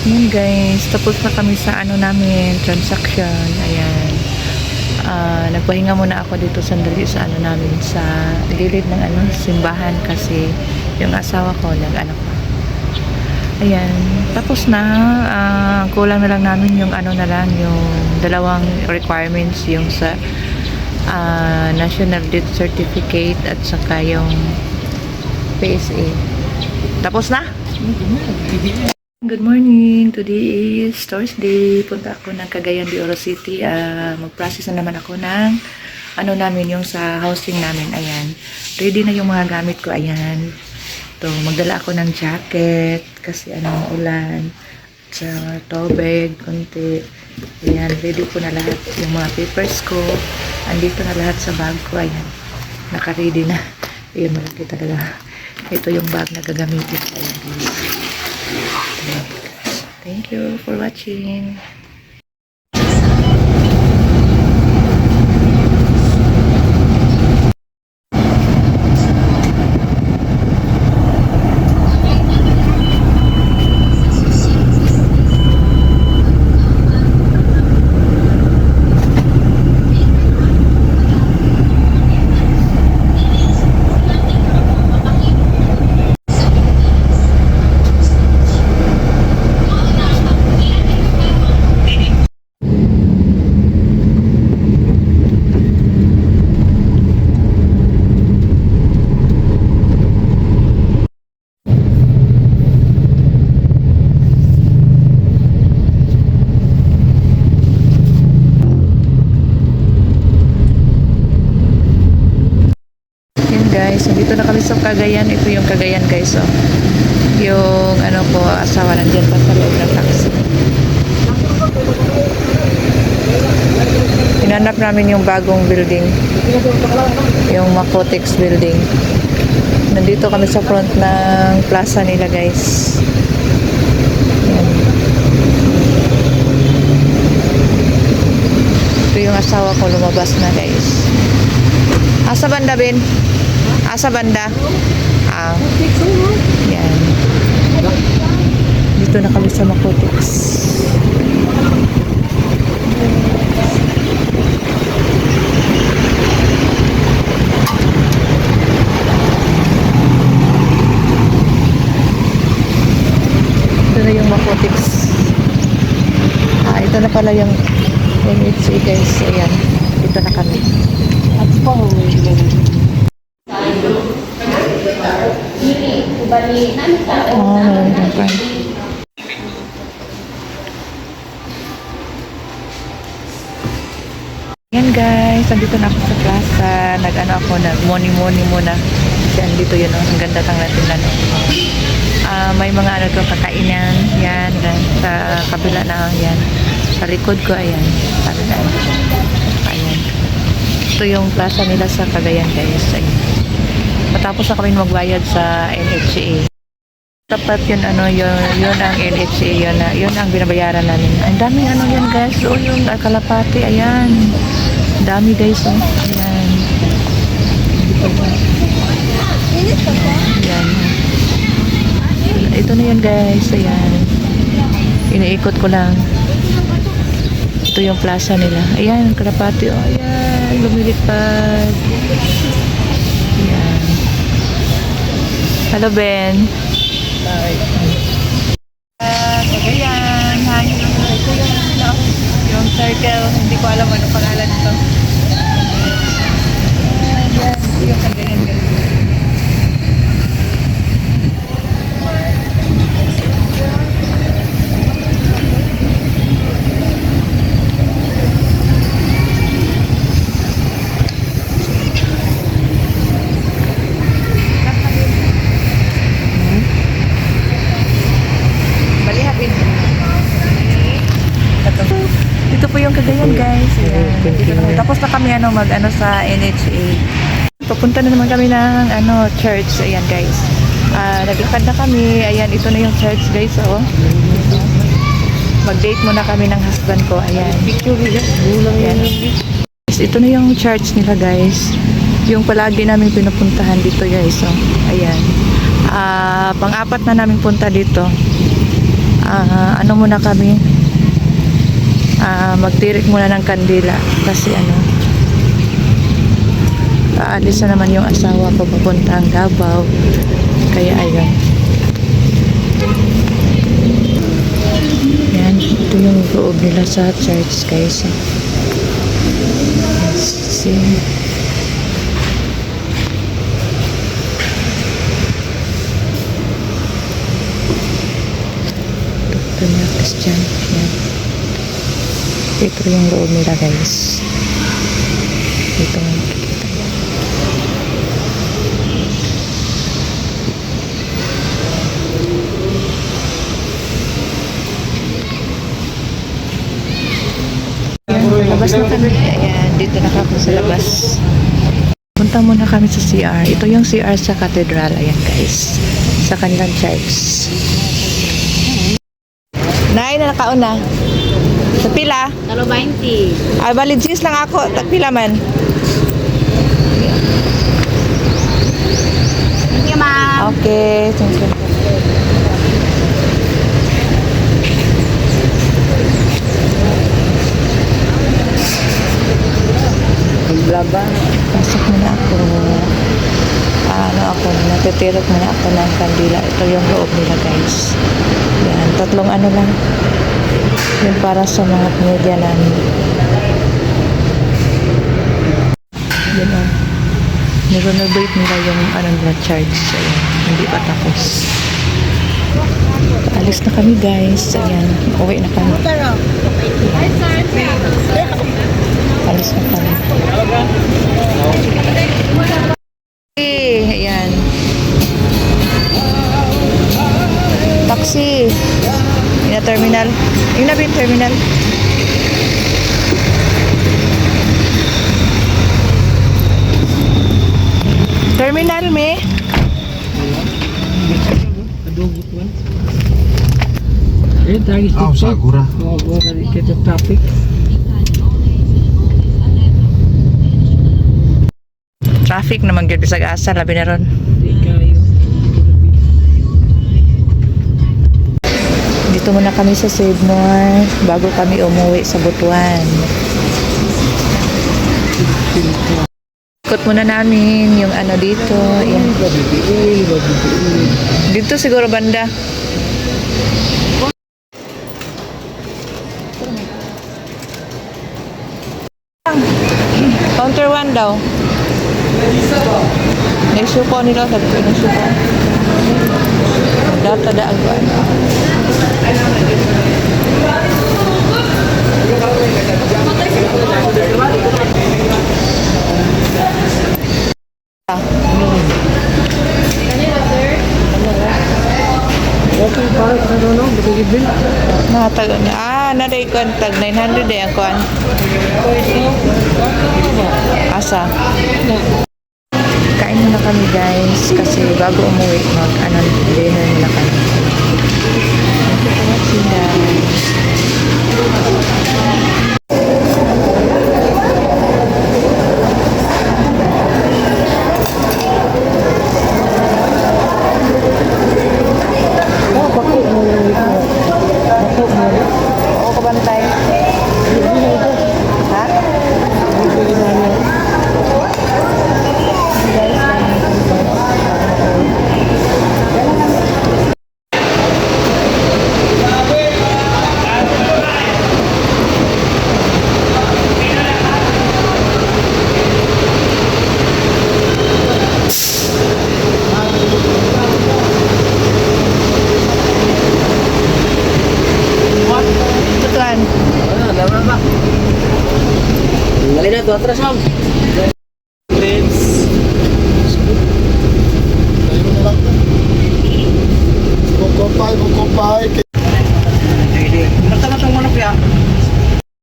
Yun guys, tapos na kami sa ano namin, transaction. Ayan. Nagpahinga muna ako dito sandali sa ano namin, sa gilid ng ano, simbahan kasi yung asawa ko nag-ano pa. Ayan. Tapos na, kulang na lang namin yung ano na lang, yung dalawang requirements, yung sa National Death Certificate at saka yung PSA. Tapos na? Good morning. Today is Thursday. Punta ako ng Cagayan de Oro City. Mag-process na naman ako ng ano namin, yung sa housing namin. Ayan. Ready na yung mga gamit ko. Ayan. To, magdala ako ng jacket kasi ano, ulan. Sa tubig, konti. Ayan. Ready ko na lahat. Yung mga papers ko. Andito na lahat sa bag ko. Ayan. Naka-ready na. Ayan, malaki talaga. Ito yung bag na gagamitin ko. Ayan. Thank you for watching. Guys, dito na kami sa Cagayan. Ito yung Cagayan guys, oh. Yung ano ko, asawa nandiyan pa sa loob ng taxi. Hinanap namin yung bagong building, yung Makotex building. Nandito kami sa front ng plaza nila guys. Yan. Ito yung asawa ko, lumabas na guys. Asa banda, Ben? Asa banda? Yan. Dito na kami sa Makotex. Ito na yung Makotex. Ito na pala yung MHA guys. Ayan. Dito na kami. At po, yan guys, andito na ako sa plaza. Nag-ano ako, nag-money muna. Kasi andito yun, ang ganda lang natin na. May mga ano to, kakainan. Yan, sa kabila na yan. Sa likod ko, ayan. Ayan. Ito yung plaza nila sa Cagayan guys. Ayan. Matapos na kami magbayad sa NHA. Tapat yun, ano, yun ang NHA, yun ang binabayaran namin. Ang daming ano yan guys. So, yung kalapati, ayan. Ang dami guys, oh. Ayan. Ayan. Ito na yan guys, ayan. Iniikot ko lang. Ito yung plaza nila. Ayan, kalapati, oh, ayan. Lumilipad. Ayan. Hello, Ben. Hi. Cagayan. Hi. Ito yung circle. Hindi ko alam ano pangalan nito. Ayan. Ito yung Cagayan guys. Dito po yung Cagayan guys. Ayan. Tapos na kami mag-ano sa NHA. Papunta na naman kami ng church. Ayan guys. Naglakad na kami. Ayan, ito na yung church guys. Oh. Mag-date muna kami ng husband ko. Ayan. Ayan. Ito na yung church nila guys. Yung palagi namin pinupuntahan dito guys. Oh. Ayan. Pang-apat na namin punta dito. muna kami. Magtirik muna ng kandila kasi aalis na naman yung asawa ko papuntang Davao. Kaya ayun. Yan, ito yung loob nila sa church guys. See? Ito na Christian. Yan. Ito yung loob nila guys. Ito nga makikita yan. Labas na kami. Ayan, dito na kami sa labas. Punta muna kami sa CR. Ito yung CR sa cathedral. Ayan guys. Sa kanilang church. Nay, na nakauna. Sa pila? Talo 20. Ay, valid sis lang ako. Pila man. Thank you, ma'am. Okay. Thank you. Blaba. Pasok muna ako. Natitirok muna ako ng kandila. Ito yung loob nila guys. Yan, tatlong lang. Yung para sa mga pamilya namin. Yan o. Nirenovate nila yung nila church. Ayan, hindi pa tapos. Alis na kami guys. Ayan, uwi na kami. Alis na kami. Ayan. Taxi. Yung terminal. Yung nabi terminal. Terminal, me. Sakura. Traffic. Traffic naman gyud sa asa labi na ron. Dito muna kami sa Save More bago kami umuwi sa Butuan. Ikot muna namin yung dito. Ayan. Dito siguro banda. Counter 1 daw. Nagsuko nila. Sabi ko nagsuko. Data da ang buwan. Naday ko tag 900 ang kuan. Asa? Kain muna kami guys kasi bago umuwi dinner muna kami. Thank you for watching guys. Oo, kabantay. Ha? Tutuan. Malina, 2 atras, ma'am.